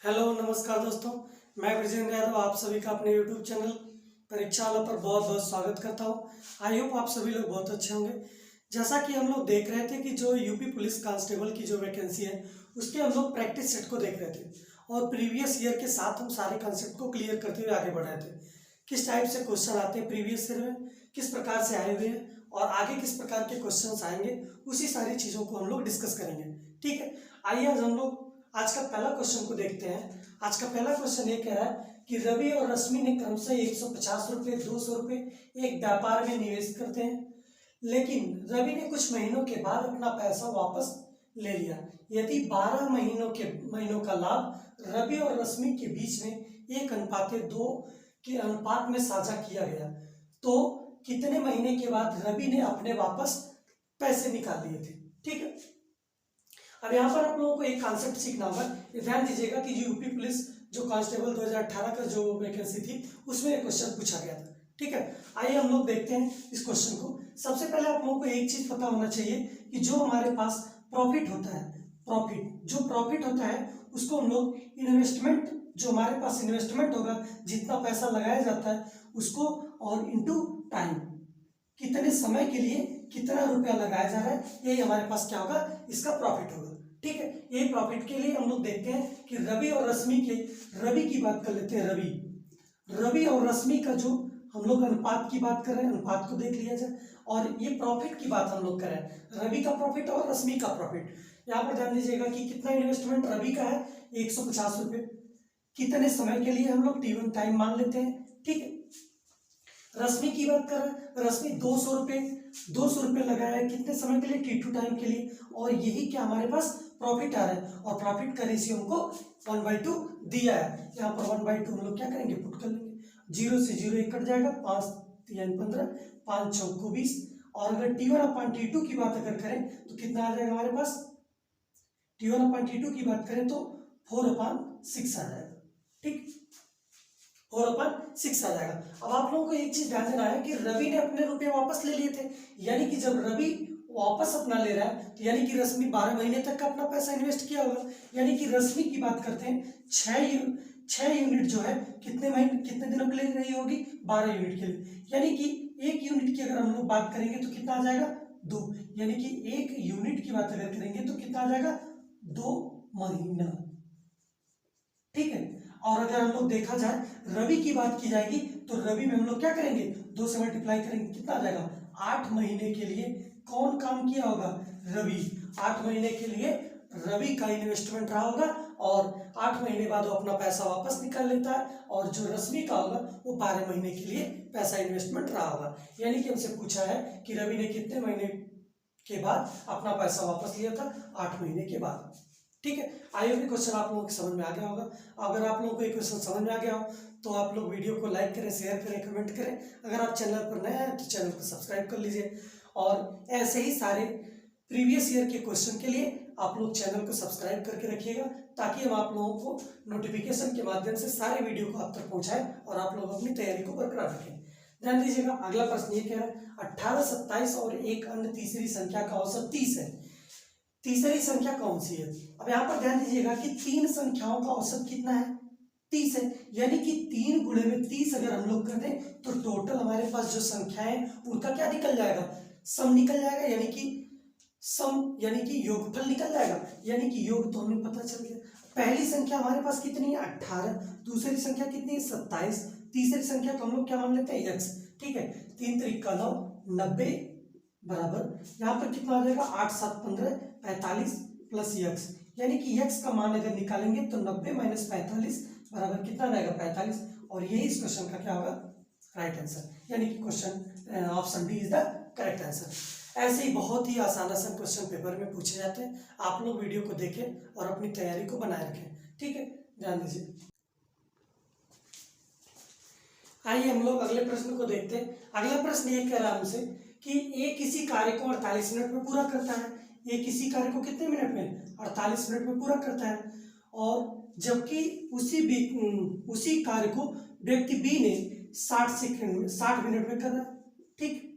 Hello नमस्कार दोस्तों। मैं ब्रजेंद्र यादव आप सभी का अपने यूट्यूब चैनल परीक्षाला पर बहुत बहुत स्वागत करता हूं। आई होप आप सभी लोग बहुत अच्छे होंगे। जैसा कि हम लोग देख रहे थे कि जो यूपी पुलिस कांस्टेबल की जो वैकेंसी है उसके हम लोग प्रैक्टिस सेट को देख रहे थे और प्रीवियस ईयर के साथ हम सारे कंसेप्ट को क्लियर करते हुए आगे बढ़ रहे थे। किस टाइप से क्वेश्चन आते हैं प्रीवियस ईयर में, किस प्रकार से आए हुए हैं और आगे किस प्रकार के क्वेश्चन आएंगे, उसी सारी चीज़ों को हम लोग डिस्कस करेंगे। ठीक है, आइए आज हम लोग आज का पहला क्वेश्चन को देखते हैं। आज का पहला क्वेश्चन ये कह रहा है कि रवि और रश्मि ने क्रमशः 150 रुपये 200 रुपये एक व्यापार में निवेश करते हैं, लेकिन रवि ने कुछ महीनों के बाद अपना पैसा वापस ले लिया। यदि 12 महीनों का लाभ रवि और रश्मि के बीच में 1:2 के अनुपात में साझा किया गया तो कितने महीने के बाद रवि ने अपने वापस पैसे निकाल लिए थे। ठीक है, अब यहाँ पर आप लोगों को एक कॉन्सेप्ट सीखना होगा। ध्यान दीजिएगा कि यूपी पुलिस जो कांस्टेबल 2018 का जो वैकेंसी थी उसमें एक क्वेश्चन पूछा गया था। ठीक है, आइए हम लोग देखते हैं इस क्वेश्चन को। सबसे पहले आप लोगों को एक चीज पता होना चाहिए कि जो हमारे पास प्रॉफिट होता है, प्रॉफिट होता है उसको हम लोग इन्वेस्टमेंट, जो हमारे पास इन्वेस्टमेंट होगा, जितना पैसा लगाया जाता है उसको, और इनटू टाइम, कितने समय के लिए कितना रुपया लगाया जा रहा है, यही हमारे पास क्या होगा, इसका प्रॉफिट होगा। ठीक है, यही प्रॉफिट के लिए हम लोग देखते हैं कि रवि और रश्मि के, रवि की बात कर लेते हैं। रवि और रश्मि का जो हम लोग अनुपात की बात कर रहे हैं, अनुपात को देख लिया जाए। और ये प्रॉफिट की बात हम लोग कर रहे हैं, रवि का प्रॉफिट और रश्मि का प्रॉफिट। यहाँ पर ध्यान दीजिएगा कि कितना इन्वेस्टमेंट रवि का है, 150 रुपये। कितने समय के लिए हम लोग T1 टाइम मान लेते हैं। ठीक है, रश्मि की बात कर रहे हैं, रश्मि 200 रुपये लगाया है कितने समय के लिए, T2 टाइम के लिए। और यही क्या हमारे पास प्रॉफिट आ रहा है, और प्रॉफिट का रेशियो हमको 1/2 दिया है। यहाँ पर 1/2 हम लोग क्या करेंगे, पुट कर लेंगे। 0 से 0 1 कट जाएगा, 5 3 15, 5 चौको 20। और अगर T1/T2 की बात अगर करें तो कितना आ जाएगा हमारे पास, T1/T2 की बात करें तो 4/6 आ जाएगा। ठीक, 4/6 आ जाएगा। अब आप लोगों को एक चीज ध्यान देना है कि रवि ने अपने रुपए वापस ले लिए थे, यानी कि जब रवि वापस अपना ले रहा है तो यानी कि रश्मि 12 महीने तक का अपना पैसा इन्वेस्ट किया होगा। यानी कि रश्मि की बात करते हैं, 6 यूनिट जो है कितने महीने कितने दिनों के लिए रही होगी, 12 यूनिट के लिए। यानी कि 1 यूनिट की अगर हम लोग बात करेंगे तो कितना आ जाएगा, 2। यानी कि 1 यूनिट की बात अगर करेंगे तो कितना आ जाएगा, 2 महीना। ठीक है, और अगर हम लोग देखा जाए रवि की बात की जाएगी तो रवि में हम लोग क्या करेंगे, 2 से मल्टीप्लाई करेंगे, कितना आ जाएगा, 8 महीने के लिए कौन काम किया होगा, रवि। 8 महीने के लिए रवि का इन्वेस्टमेंट रहा होगा और 8 महीने बाद वो अपना पैसा वापस निकाल लेता है। और जो रश्मि का होगा वो 12 महीने के लिए पैसा इन्वेस्टमेंट रहा होगा। यानी कि हमसे पूछा है कि रवि ने कितने महीने के बाद अपना पैसा वापस लिया था, 8 महीने के बाद। ठीक है, आई होप क्वेश्चन आप लोगों को समझ में आ गया होगा। अगर आप लोगों को ये क्वेश्चन समझ में आ गया हो तो आप लोग वीडियो को लाइक करें, शेयर करें, कमेंट करें। अगर आप चैनल पर नए हैं तो चैनल को सब्सक्राइब कर लीजिए। और ऐसे ही सारे प्रीवियस ईयर के क्वेश्चन के लिए आप लोग चैनल को सब्सक्राइब करके रखिएगा, ताकि हम आप लोगों को नोटिफिकेशन के माध्यम से सारे वीडियो को आप तक पहुँचाएं और आप लोग अपनी तैयारी को बरकरार रखें। ध्यान दीजिएगा, अगला प्रश्न ये कह रहा है 18, 27 और एक अन्य तीसरी संख्या का औसत 30 है। तीसरी संख्या कौन सी है। अब यहाँ पर ध्यान दीजिएगा कि 3 संख्याओं का औसत कितना है, 30 है। यानी कि 3 गुणे में 30 अगर हम लोग कर दें तो टोटल हमारे पास जो संख्या है उनका क्या निकल जाएगा, सम निकल जाएगा। यानी कि सम यानी कि योगफल निकल जाएगा। यानी कि योग तो हमें पता चल गया। पहली संख्या हमारे पास कितनी है, 18। दूसरी संख्या कितनी है, 27। तीसरी संख्या को हम लोग क्या मान लेते हैं, x। ठीक है, 3 3 का 9, 90 बराबर यहाँ पर कितना आ जाएगा, 8 7 15, 45 प्लस x। यानी कि x का मान अगर निकालेंगे तो 90 माइनस 45 बराबर कितना आएगा, 45। और यही इस क्वेश्चन का क्या होगा, राइट आंसर। यानी कि question option D is the correct answer. ऐसे ही बहुत ही आसान क्वेश्चन पेपर में पूछे जाते हैं। आप लोग वीडियो को देखें और अपनी तैयारी को बनाए रखें। ठीक है, ध्यान दीजिए। आइए हम लोग अगले प्रश्न को देखते हैं। अगला प्रश्न ये कह रहा है हमसे कि ए किसी कार्य को 48 मिनट में पूरा करता है। ये किसी कार्य को कितने मिनट में, 48 मिनट में पूरा करता है। और जबकि उसी कार्य को व्यक्ति बी ने 60 मिनट में कर रहा है। ठीक,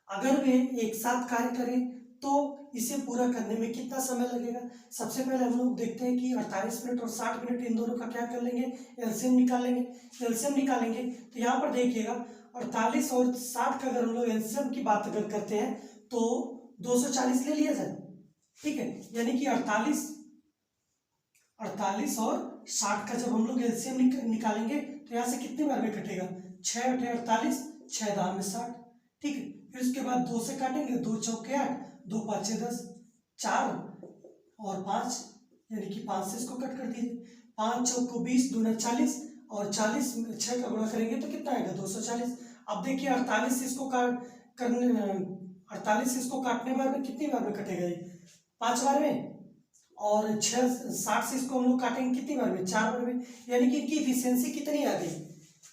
अगर वे एक साथ कार्य करें तो इसे पूरा करने में कितना समय लगेगा। सबसे पहले हम लोग देखते हैं कि 48 मिनट और 60 मिनट इन दोनों का क्या कर लेंगे, एलसीएम निकालेंगे। एलसीएम निकालेंगे तो यहाँ पर देखिएगा 48 और 60 का अगर हम लोग एलसीएम की बात अगर करते हैं तो 240 ले लिया जाए, ठीक है। यानी कि 48 और 60 का जब हम लोग एलसीएम निकालेंगे तो यहाँ से कितने बार में कटेगा, 6 × 8 = 48, 6 × 10 = 60, ठीक है। फिर उसके बाद 2 से काटेंगे, 2 चौके 8, 2 5 10, 4 और 5 यानी कि 5 से इसको कट कर दीजिए। 5 चौक को 20, 2 × 40 और 40 में 6 का गुणा करेंगे तो कितना आएगा, 240। अब देखिए 48 से इसको काटने बार में कितनी बार में कटेगा, ये 5 बार में। और 60 से इसको हम लोग काटेंगे कितनी बार में, 4 बार में। यानी कि इनकी इफिशियंसी कितनी आ गई,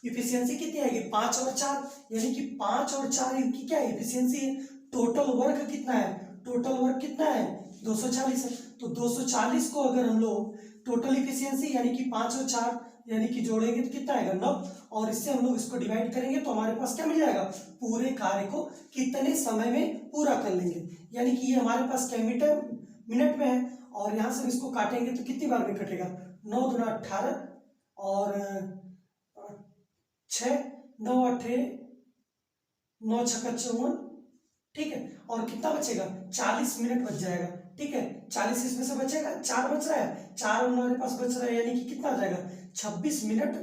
इफिशियंसी कितनी आएगी, 5 और 4, यानी कि 5 और 4 इनकी क्या इफिशियंसी है। टोटल वर्क कितना है, टोटल वर्क कितना है, 240 है। तो 240 को अगर हम लोग टोटल इफिशियंसी यानी कि 5 और 4 यानी कि जोड़ेंगे तो कितना आएगा, 9। और इससे हम लोग इसको डिवाइड करेंगे तो हमारे पास क्या मिल जाएगा, पूरे कार्य को कितने समय में पूरा कर लेंगे। यानी कि ये हमारे पास क्या मिनट में है। और यहाँ से इसको काटेंगे तो कितनी बार में कटेगा, 9 × 2 = 18 और 6, 9 × 8 = 9 × 6 = 54, ठीक है। और कितना बचेगा, 40 मिनट बच जाएगा, ठीक है। 40 इसमें से बचेगा, 4 बच रहा है, 4 हमारे पास बच रहा है, यानी कि कितना आ जाएगा, 26 मिनट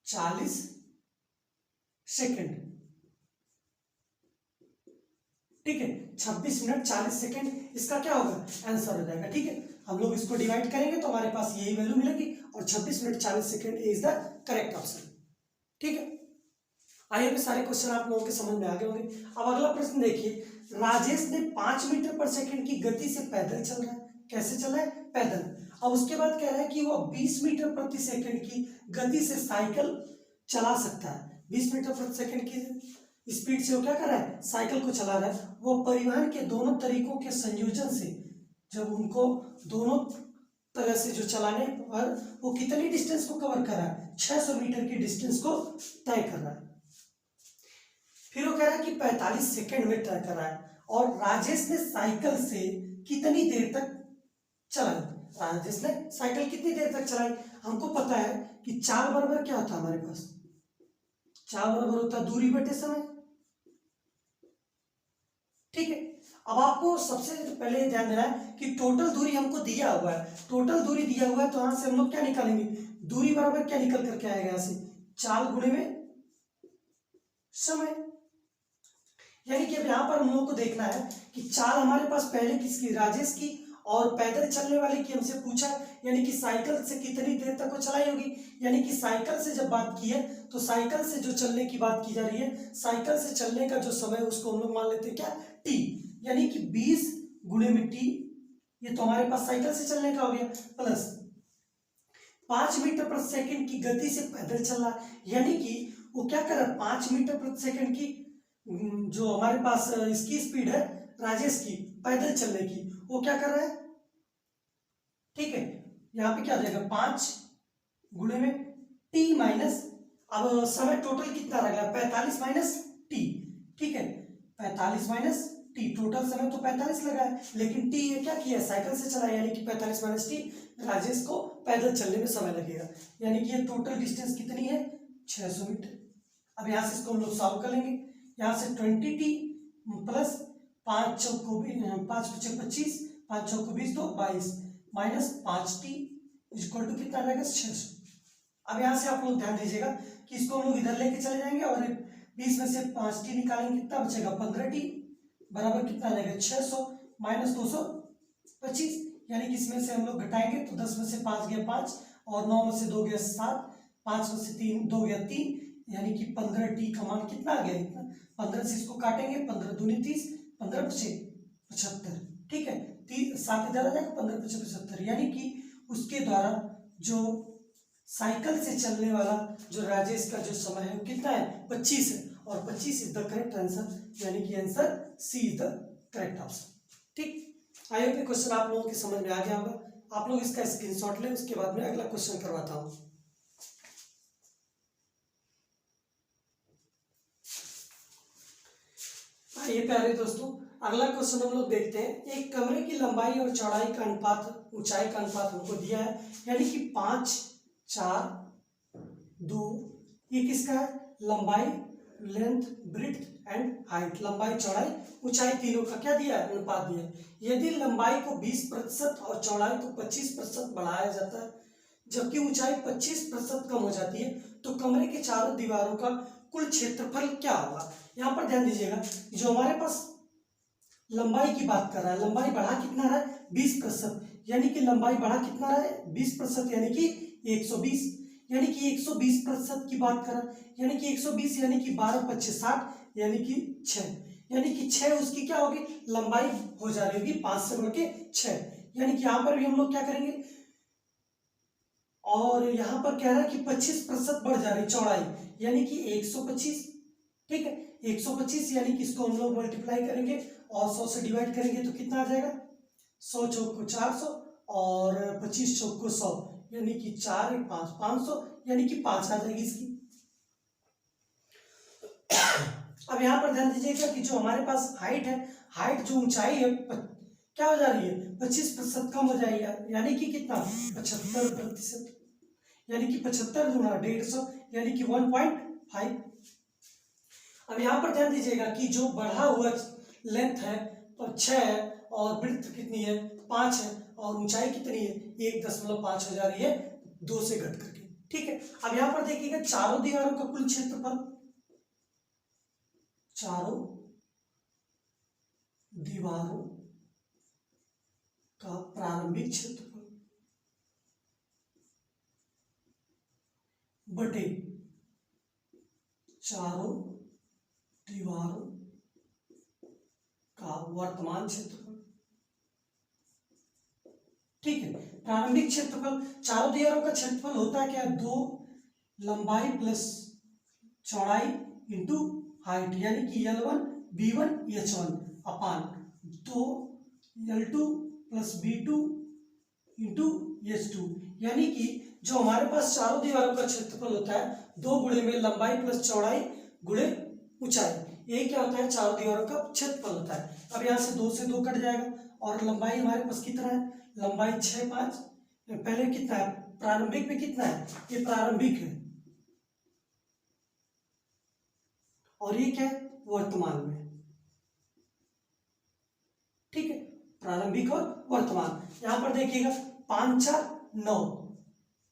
40 सेकेंड, ठीक है। 26 मिनट 40 सेकेंड इसका क्या होगा, आंसर हो जाएगा, ठीक है। हम लोग इसको डिवाइड करेंगे तो हमारे पास यही वैल्यू मिलेगी और 26 minute 40 second is the correct option, ठीक है। आइए भी सारे क्वेश्चन आप लोगों के समझ में आ गए होंगे। अब अगला प्रश्न देखिए, राजेश ने 5 मीटर पर सेकंड की गति से पैदल चल रहा है, कैसे चल रहा है, पैदल। अब उसके बाद कह रहा है कि वो 20 मीटर प्रति सेकंड की गति से साइकिल चला सकता है। 20 मीटर प्रति सेकंड की स्पीड से वो क्या कर रहा है, साइकिल को चला रहा है। वो परिवहन के दोनों तरीकों के संयोजन से जब उनको दोनों तरह से जो चलाने पर वो कितनी डिस्टेंस को कवर कर रहा है, 600 मीटर की डिस्टेंस को तय कर रहा है। फिर वो कह रहा है कि 45 सेकंड में तय कर रहा है। और राजेश ने साइकिल से कितनी देर तक चलाई, राजेश ने साइकिल कितनी देर तक चलाई। हमको पता है कि 4 बराबर क्या होता है हमारे पास, 4 बराबर होता है दूरी बटे समय, ठीक है। अब आपको सबसे पहले ध्यान देना है कि टोटल दूरी हमको दिया हुआ है, टोटल दूरी दिया हुआ है तो यहां से हम लोग क्या निकालेंगे, दूरी बराबर क्या निकल करके आएगा, यहां से 4 गुणे में समय। यानी कि अब यहाँ पर हम लोगों को देखना है कि 4 हमारे पास पहले किसकी, राजेश की, और पैदल चलने वाले की हमसे पूछा, यानी कि साइकिल से कितनी देर तक वो चलाई होगी। यानी कि साइकिल से जब बात की है तो साइकिल से जो चलने की बात की जा रही है, साइकिल से चलने का जो समय उसको हम लोग मान लेते हैं क्या, टी, यानी कि 20 गुणे में टी, ये तो हमारे पास साइकिल से चलने का हो गया, प्लस 5 मीटर प्रति सेकंड की गति से पैदल चल रहा है। यानी कि वो क्या कर रहा है, 5 मीटर प्रति सेकंड की जो हमारे पास इसकी स्पीड है राजेश की पैदल चलने की, वो क्या कर रहा है, ठीक है। यहाँ पे क्या हो जाएगा, 5 गुणे में टी माइनस, अब समय टोटल कितना लगा, 45 माइनस टी, ठीक है। 45 माइनस टी, टोटल समय तो 45 लगा है, लेकिन टी ये क्या किया, साइकिल से चला, यानी कि 45 माइनस टी, राजेश को पैदल चलने में समय लगेगा। यानी कि ये टोटल डिस्टेंस कितनी है, 600 मीटर। अब यहाँ से इसको हम लोग सॉल्व कर लेंगे। यहाँ से 20t प्लस 5 चौक को 5 × 5 = 25, 5 चौक को 20, 2 22 माइनस 5t इक्वल टू कितना रहेगा, 600। अब यहाँ से आप लोग ध्यान दीजिएगा कि इसको हम लोग इधर लेके चले जाएंगे और 20 में से 5t निकालेंगे, कितना बचेगा, 15t बराबर कितना आ जाएगा, 600 माइनस 225, यानी कि इसमें से हम लोग घटाएंगे तो 10 में से 5 गया 5 और 9 में से 2 गया 7, 5 में से 2 गया 3, यानी कि 15t का मान कितना आ गया, इतना। 15 से इसको काटेंगे, 15 दूनी 30, 15 × 5 = 75, ठीक है। 7 इधर आ जाएगा, 15 × 5 = 75, यानी कि उसके द्वारा जो साइकिल से चलने वाला जो राजेश का जो समय है वो कितना है, 25 है, और 25 इज द करेक्ट आंसर, यानी कि answer C is the correct option, ठीक। आई होप क्वेश्चन आप लोगों के समझ में आ गया होगा। आप लोग इसका स्क्रीनशॉट लें, उसके बाद में अगला क्वेश्चन करवाता हूँ। ये प्यारे दोस्तों, अगला क्वेश्चन हम लोग देखते हैं। एक कमरे की लंबाई और चौड़ाई का अनुपात, ऊंचाई का अनुपात हमको दिया है, यानी कि 5, 4, 2। ये किसका है? लंबाई, लेंथ, ब्रेड्थ एंड हाइट। लंबाई, चौड़ाई, ऊंचाई तीनों का क्या दिया है? अनुपात दिया है। यदि लंबाई को 20% और चौड़ाई को 25% बढ़ाया जाता है, जबकि ऊंचाई 25% कम हो जाती है, तो कमरे के चारों दीवारों का कुल क्षेत्रफल क्या होगा? यहाँ पर ध्यान दीजिएगा, जो हमारे पास लंबाई की बात कर रहा है, लंबाई बढ़ा कितना रहा है? 20%, यानी कि लंबाई बढ़ा कितना रहा है? 20%, यानी कि 120, यानी कि 120% की बात कर रहा है, यानी कि 120 यानी कि 12, 25, 60, यानी कि 6, यानी कि 6 उसकी क्या होगी? लंबाई हो जा रही होगी 5 से बढ़ के 6, यानी कि यहाँ पर भी हम लोग क्या करेंगे, और यहाँ पर कह रहा है कि 25% बढ़ जा रही चौड़ाई, यानी कि 125, ठीक है। 125 यानी कि इसको हम लोग मल्टीप्लाई करेंगे और 100 से डिवाइड करेंगे तो कितना आ जाएगा? 100 चौक को 400 और 25 चौक को 100, यानी कि 4, 5, 500, यानी कि 5 आ जाएगी इसकी। अब यहाँ पर ध्यान दीजिएगा कि जो हमारे पास हाइट है, हाइट जो ऊंचाई है क्या हो जा रही है? 25% कम हो जाएगी, यानी कि कितना? 75%, यानी कि 75 गुना 150, यानी कि 1.5। अब यहाँ पर ध्यान दीजिएगा कि जो बढ़ा हुआ लेंथ है तो 6 है, और ब्रेड्थ कितनी है? 5 है, और ऊंचाई कितनी है? 1.5 हो जा रही है 2 से घट करके, ठीक है। अब यहाँ पर देखिएगा चारों दीवारों का कुल क्षेत्रफल, चारों दीवारों का प्रारंभिक क्षेत्रफल बटे चारों दीवारों का वर्तमान क्षेत्रफल, ठीक है। प्रारंभिक क्षेत्रफल, चारों दीवारों का क्षेत्रफल होता है क्या? 2 लंबाई प्लस चौड़ाई इंटू हाइट, यानी कि L1 B1 H1 अपान 2 L2 plus B2 into H2, यानी कि जो हमारे पास चारों दीवारों का क्षेत्रफल होता है 2 गुणे में लंबाई प्लस चौड़ाई गुणे ऊंचाई, यही क्या होता है? चारों दीवारों का क्षेत्रफल होता है। अब यहाँ से 2 से 2 कट जाएगा, और लंबाई हमारे पास कितना है? लंबाई 6, 5, पहले कितना है? प्रारंभिक में कितना है? ये प्रारंभिक है, और ये क्या है? वर्तमान में, ठीक है। प्रारंभिक और वर्तमान, यहां पर देखिएगा 5, 4, 9,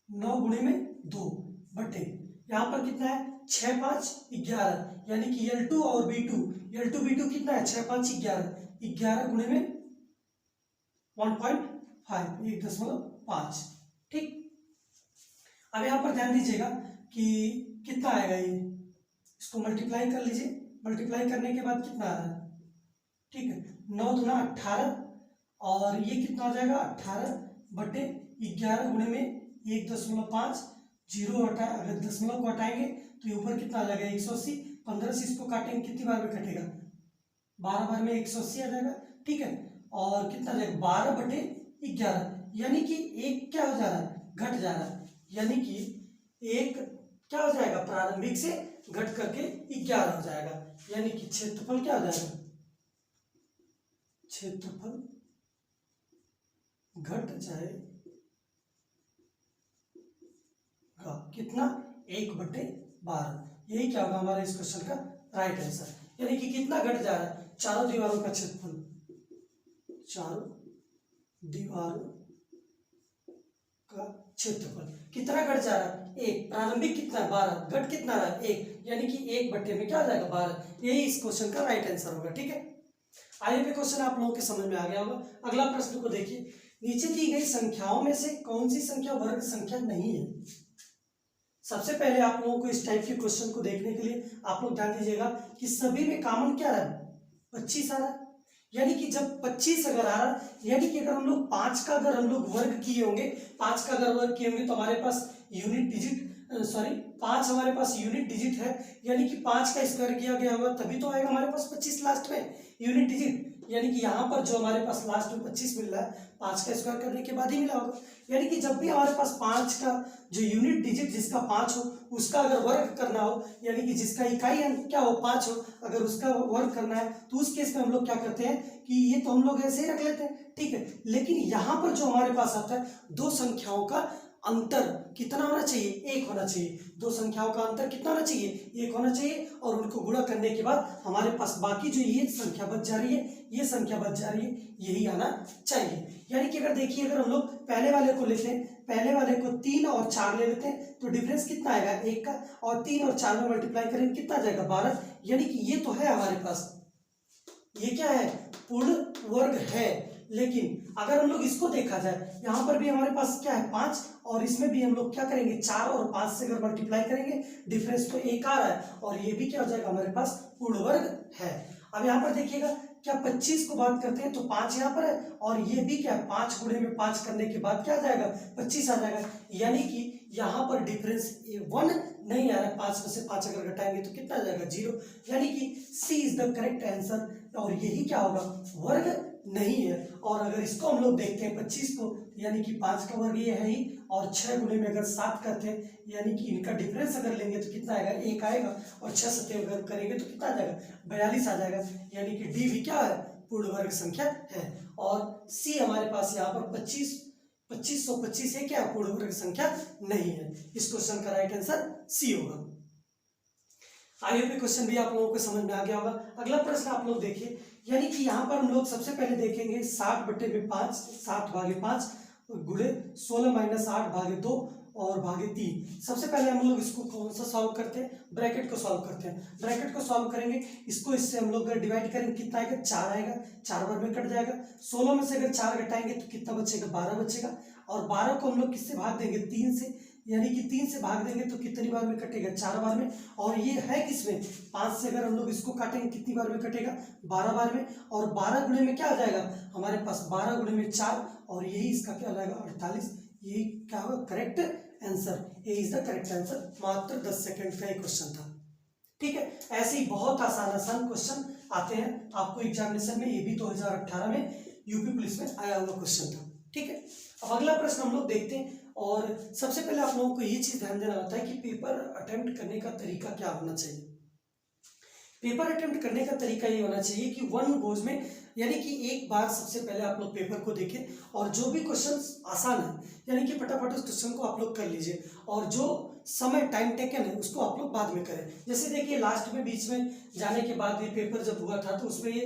9 गुणे में 2 बटे यहां पर कितना है? 6, 5, 11, यानी कि L2 और B2, L2 B2 कितना है? 6, 5, 11, 11 गुणे में 1.5, 1.5, ठीक। अब यहाँ पर ध्यान दीजिएगा कि कितना आएगा, ये इसको मल्टीप्लाई कर लीजिए, मल्टीप्लाई करने के बाद कितना आ रहा है? ठीक है, 9 दूना 18, और ये कितना हो जाएगा? 18 बटे 11 गुणे में 1.5, 0 हटा, अगर दशमलव को हटाएंगे तो ये ऊपर कितना आ जाएगा? 180, 15 से इसको काटेंगे कितनी बार में कटेगा? 12 बार में 180 आ जाएगा, ठीक है। और कितना आ जाएगा? 12 बटे 11, यानी कि एक क्या हो जा रहा है? घट जा रहा है, यानी कि एक क्या हो जाएगा? प्रारंभिक से घट करके 11 हो जाएगा, यानी कि क्षेत्रफल क्या हो जाएगा? क्षेत्रफल घट जाएगा कितना? 1/12, यही क्या होगा हमारे इस क्वेश्चन का राइट आंसर, यानी कि कितना घट जा रहा है? चारों दीवारों का क्षेत्रफल, चारों दीवारों का क्षेत्रफल कितना घट जा रहा है? 1, प्रारंभिक कितना है? 12, घट कितना रहा है? 1, यानी कि 1 बटे में क्या आ जाएगा? 12, यही इस क्वेश्चन का राइट आंसर होगा, ठीक है। आइए क्वेश्चन आप लोगों के समझ में आ गया होगा। अगला प्रश्न को देखिए, नीचे दी गई संख्याओं में से कौन सी संख्या वर्ग संख्या नहीं है? सबसे पहले आप लोगों को इस टाइप के क्वेश्चन को देखने के लिए आप लोग ध्यान दीजिएगा कि सभी में कॉमन क्या रहा है? 25 आ रहा है, यानी कि जब 25 अगर आ रहा है, यानी कि अगर हम लोग 5 का अगर हम लोग वर्ग किए होंगे, 5 का अगर वर्ग किए होंगे तो हमारे पास यूनिट डिजिट, सॉरी 5 हमारे पास यूनिट डिजिट है, यानी कि 5 का स्क्वायर किया गया होगा तभी तो आएगा हमारे पास 25 लास्ट में यूनिट डिजिट, यानी कि यहाँ पर जो हमारे पास लास्ट में 25 मिल रहा है 5 का स्क्वायर करने के बाद ही मिला होगा। यानी कि जब भी हमारे पास 5 का जो यूनिट डिजिट जिसका 5 हो उसका अगर वर्ग करना हो, यानी कि जिसका इकाई अंक क्या हो 5 हो, अगर उसका वर्ग करना है तो उस केस में हम लोग क्या करते हैं कि ये तो हम लोग ऐसे ही रख लेते हैं, ठीक है। लेकिन यहाँ पर जो हमारे पास आता है दो संख्याओं का अंतर कितना होना चाहिए, 1 होना चाहिए। दो संख्याओं का अंतर कितना होना चाहिए, 1 होना चाहिए। और उनको गुणा करने के बाद हमारे पास बाकी जो ये संख्या बच जा रही है, ये संख्या बच जा रही है, यही आना चाहिए। यानी कि अगर देखिए अगर हम लोग पहले वाले को लेते हैं, पहले वाले को 3 और 4 ले लेते हैं तो डिफरेंस कितना आएगा 1 का, और 3 और 4 में मल्टीप्लाई करेंगे कितना आ जाएगा 12। यानी कि ये तो है हमारे पास, ये क्या है पूर्ण वर्ग है। लेकिन अगर हम लोग इसको देखा जाए, यहाँ पर भी हमारे पास क्या है 5, और इसमें भी हम लोग क्या करेंगे 4 और 5 से अगर मल्टीप्लाई करेंगे डिफरेंस तो 1 आ रहा है, और ये भी क्या हो जाएगा हमारे पास पूर्ण वर्ग है। अब यहाँ पर देखिएगा क्या 25 को बात करते हैं तो 5 यहाँ पर है, और ये भी क्या 5 गुणे में 5 करने के बाद क्या आ जाएगा 25 आ जाएगा। यानी कि यहाँ पर डिफरेंस 1 नहीं आ रहा है, 5 में से 5 अगर घटाएंगे तो कितना आ जाएगा 0। यानी कि सी इज द करेक्ट आंसर, और यही क्या होगा वर्ग नहीं है। और अगर इसको हम लोग देखते हैं 25 को, यानी कि 5 का वर्ग ये है ही, और 6 गुणे में अगर 7 करते हैं यानी कि इनका डिफरेंस अगर लेंगे तो कितना आएगा 1 आएगा, और 6 सत्ते अगर करेंगे तो कितना आ जाएगा 42 आ जाएगा। यानी कि डी भी क्या है पूर्ण वर्ग संख्या है, और सी हमारे पास यहाँ पर 2525 है क्या पूर्ण वर्ग संख्या नहीं है। इस क्वेश्चन का राइट आंसर सी होगा। आई होप क्वेश्चन भी आप लोगों को समझ में आ गया होगा। अगला प्रश्न आप लोग देखिए, यानी कि यहाँ पर हम लोग सबसे पहले देखेंगे 60/5, 60/5 गुणे 16 - 8 भागे 2 और भागे 3। सबसे पहले हम लोग इसको कौन सा सॉल्व करते हैं, ब्रैकेट को सॉल्व करते हैं। ब्रैकेट को सॉल्व करेंगे, इसको इससे हम लोग डिवाइड करेंगे कितना आएगा 4 आएगा, 4 बार में कट जाएगा। 16 में से अगर 4 घटाएंगे तो कितना बचेगा 12 बचेगा, और 12 को हम लोग किससे भाग देंगे 3 से, यानी कि 3 से भाग देंगे तो कितनी बार में कटेगा 4 बार में। और ये है किसमें 5 से अगर हम लोग इसको काटेंगे कितनी बार में कटेगा 12 बार में, और 12 गुणे में क्या आ जाएगा हमारे पास 12 गुणे में 4, और यही इसका क्या आ जाएगा 48। यही क्या होगा करेक्ट आंसर, ये इज द करेक्ट आंसर। मात्र 10 सेकंड का एक क्वेश्चन था, ठीक है। ऐसे ही बहुत आसान क्वेश्चन आते हैं आपको एग्जामिनेशन में, ये भी 2018 में यूपी पुलिस में आया हुआ क्वेश्चन था, ठीक है। अब अगला प्रश्न हम लोग देखते हैं, और सबसे पहले आप लोगों को ये चीज ध्यान देना होता है कि पेपर अटेम्प्ट करने का तरीका क्या होना चाहिए। पेपर अटेम्प्ट करने का तरीका ये होना चाहिए कि 1 गोज में, यानी कि एक बार सबसे पहले आप लोग पेपर को देखें, और जो भी क्वेश्चन आसान है यानी कि फटाफट उस क्वेश्चन को आप लोग कर लीजिए, और जो समय टाइम टेकन है उसको आप लोग बाद में करें। जैसे देखिए लास्ट में बीच में जाने के बाद ये पेपर जब हुआ था तो उसमें ये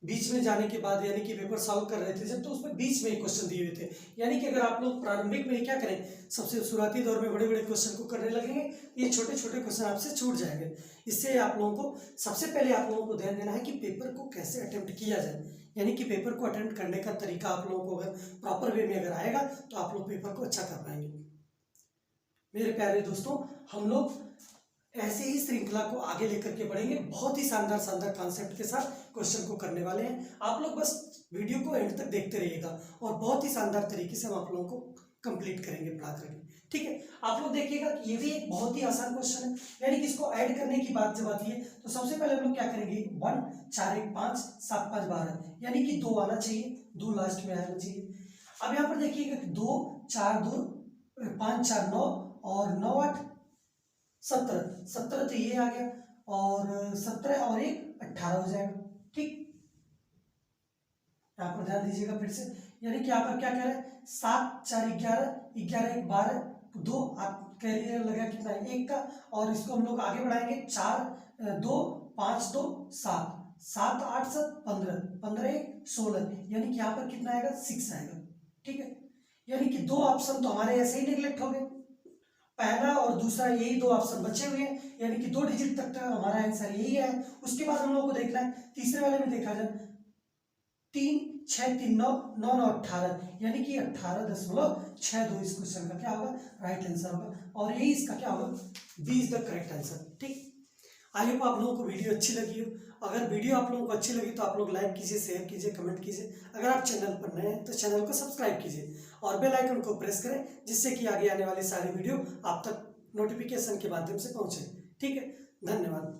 बीच में जाने के बाद यानी कि पेपर सॉल्व कर रहे थे जब, तो उसमें बीच में क्वेश्चन दिए हुए थे। यानी कि अगर आप लोग प्रारंभिक में क्या करें, सबसे शुरुआती दौर में बड़े बड़े क्वेश्चन को करने लगेंगे, ये छोटे छोटे क्वेश्चन आपसे छूट जाएंगे। इससे आप लोगों को सबसे पहले आप लोगों को ध्यान देना है कि पेपर को कैसे अटेम्प्ट किया जाए, यानी कि पेपर को अटेम्प्ट करने का तरीका आप लोगों को अगर प्रॉपर वे में अगर आएगा तो आप लोग पेपर को अच्छा कर पाएंगे। मेरे प्यारे दोस्तों, हम लोग ऐसे ही श्रृंखला को आगे लेकर के बढ़ेंगे, बहुत ही शानदार शानदार कॉन्सेप्ट के साथ क्वेश्चन को करने वाले हैं। आप लोग बस वीडियो को एंड तक देखते रहिएगा, और बहुत ही शानदार तरीके से हम आप लोगों को कंप्लीट करेंगे पढ़ा करके, ठीक है। आप लोग देखिएगा कि ये भी एक बहुत ही आसान क्वेश्चन है, यानी कि इसको ऐड करने की बात जब आती है तो सबसे पहले हम लोग क्या करेंगे 1 4 1 5 7 5 12, यानी कि 2 आना चाहिए, 2 लास्ट में आना चाहिए। अब यहाँ पर देखिएगा 2 4 2 5 4 9 और 9 8 17, 17 तो ये आ गया, और 17 और 1 18 हो जाएगा, ठीक। यहाँ पर ध्यान दीजिएगा फिर से, यानी कि यहाँ पर क्या कह रहे हैं 7 4 11 11 1 12 2, आप कैरियर लगा कितना है 1 का, और इसको हम लोग आगे बढ़ाएंगे 4 2 5 2 7 7 8 7 15 15 1 16, यानी कि यहाँ पर कितना आएगा 6 आएगा, ठीक है। यानी कि 2 ऑप्शन तो हमारे ऐसे ही निगलेक्ट हो गए, पहला और दूसरा यही 2 ऑप्शन बचे हुए हैं, यानी कि 2 डिजिट तक का हमारा आंसर यही है। उसके बाद हम लोग को देखना है तीसरे वाले में, देखा जाए 3 6 3 9 9 9 18, यानी कि 18.62 इस क्वेश्चन का क्या होगा राइट आंसर होगा, और यही इसका क्या होगा B is the correct answer, ठीक। आई होप आप लोगों को वीडियो अच्छी लगी हो। अगर वीडियो आप लोगों को अच्छी लगी तो आप लोग लाइक कीजिए, शेयर कीजिए, कमेंट कीजिए। अगर आप चैनल पर नए हैं तो चैनल को सब्सक्राइब कीजिए और बेल आइकन को प्रेस करें, जिससे कि आगे आने वाली सारी वीडियो आप तक नोटिफिकेशन के माध्यम से पहुंचे, ठीक है। धन्यवाद।